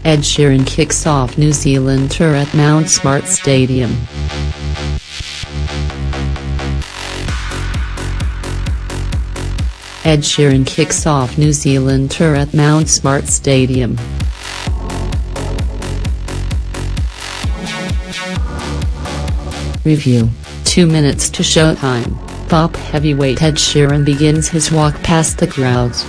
Ed Sheeran kicks off New Zealand tour at Mount Smart Stadium. Ed Sheeran kicks off New Zealand tour at Mount Smart Stadium. Review: 2 minutes to showtime, pop heavyweight Ed Sheeran begins his walk past the crowds.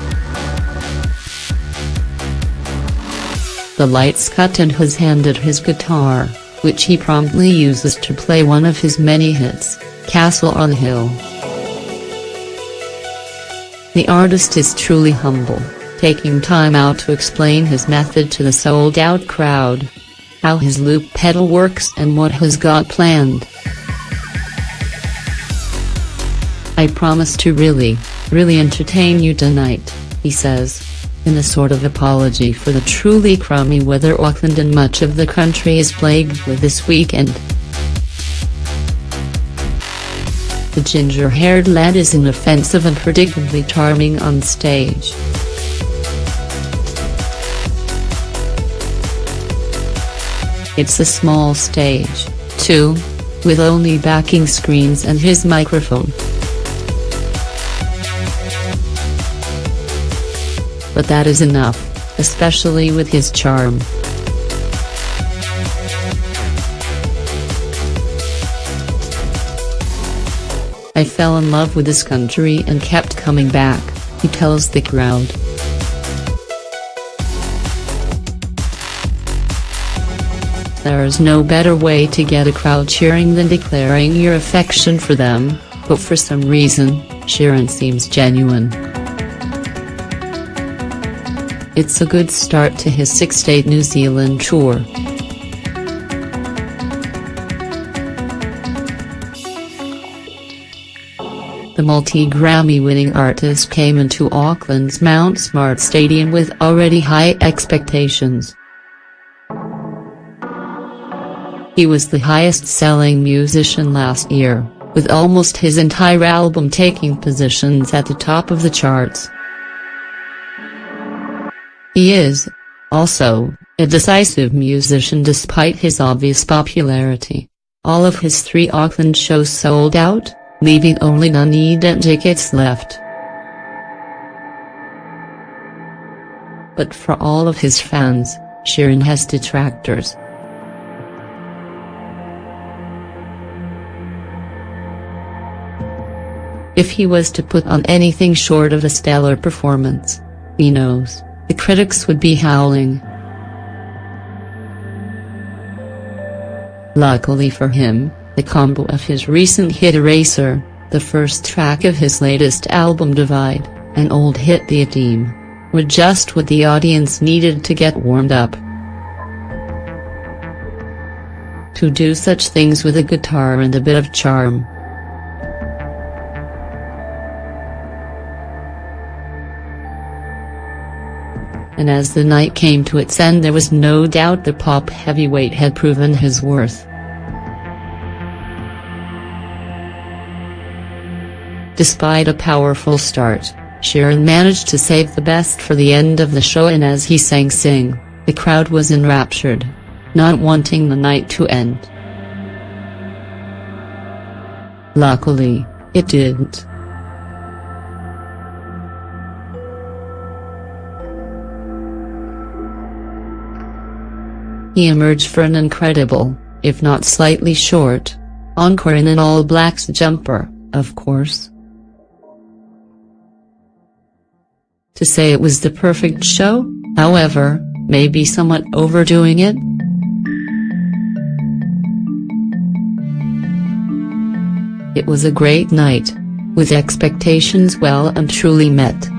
The lights cut and has handed his guitar, which he promptly uses to play one of his many hits, Castle on the Hill. The artist is truly humble, taking time out to explain his method to the sold-out crowd, how his loop pedal works and what he's got planned. "I promise to really entertain you tonight," he says, in a sort of apology for the truly crummy weather Auckland and much of the country is plagued with this weekend. The ginger-haired lad is inoffensive and predictably charming on stage. It's a small stage, too, with only backing screens and his microphone. But that is enough, especially with his charm. "I fell in love with this country and kept coming back," he tells the crowd. "There's no better way to get a crowd cheering than declaring your affection for them," but for some reason, Sheeran seems genuine. It's a good start to his 6-date New Zealand tour. The multi-Grammy-winning artist came into Auckland's Mount Smart Stadium with already high expectations. He was the highest-selling musician last year, with almost his entire album taking positions at the top of the charts. He is, also, a decisive musician despite his obvious popularity. All of his 3 Auckland shows sold out, leaving only non-event tickets left. But for all of his fans, Sheeran has detractors. If he was to put on anything short of a stellar performance, he knows the critics would be howling. Luckily for him, the combo of his recent hit Eraser, the first track of his latest album Divide, and old hit The Team, were just what the audience needed to get warmed up. To do such things with a guitar and a bit of charm. And as the night came to its end, there was no doubt the pop heavyweight had proven his worth. Despite a powerful start, Sheeran managed to save the best for the end of the show, and as he sang "Sing," the crowd was enraptured, not wanting the night to end. Luckily, it didn't. He emerged for an incredible, if not slightly short, encore in an all-blacks jumper, of course. To say it was the perfect show, however, may be somewhat overdoing it. It was a great night, with expectations well and truly met.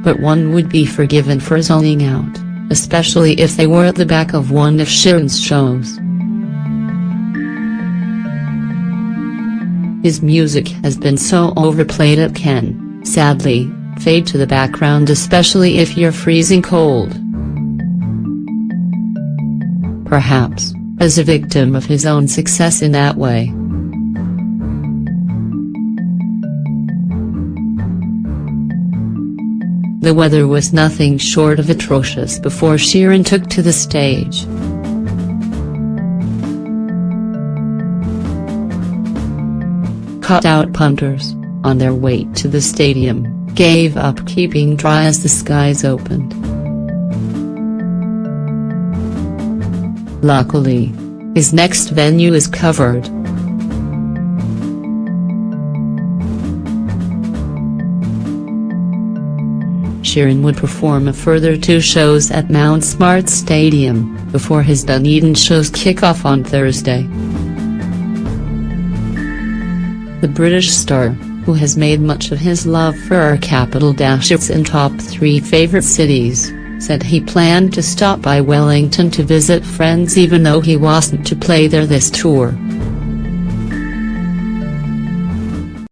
But one would be forgiven for zoning out, especially if they were at the back of one of Sheeran's shows. His music has been so overplayed it can, sadly, fade to the background, especially if you're freezing cold. Perhaps, as a victim of his own success in that way. The weather was nothing short of atrocious before Sheeran took to the stage. Cut-out punters, on their way to the stadium, gave up keeping dry as the skies opened. Luckily, his next venue is covered. Sheeran would perform a further 2 shows at Mount Smart Stadium, before his Dunedin shows kick off on Thursday. The British star, who has made much of his love for our capital its in top 3 favourite cities, said he planned to stop by Wellington to visit friends even though he wasn't to play there this tour.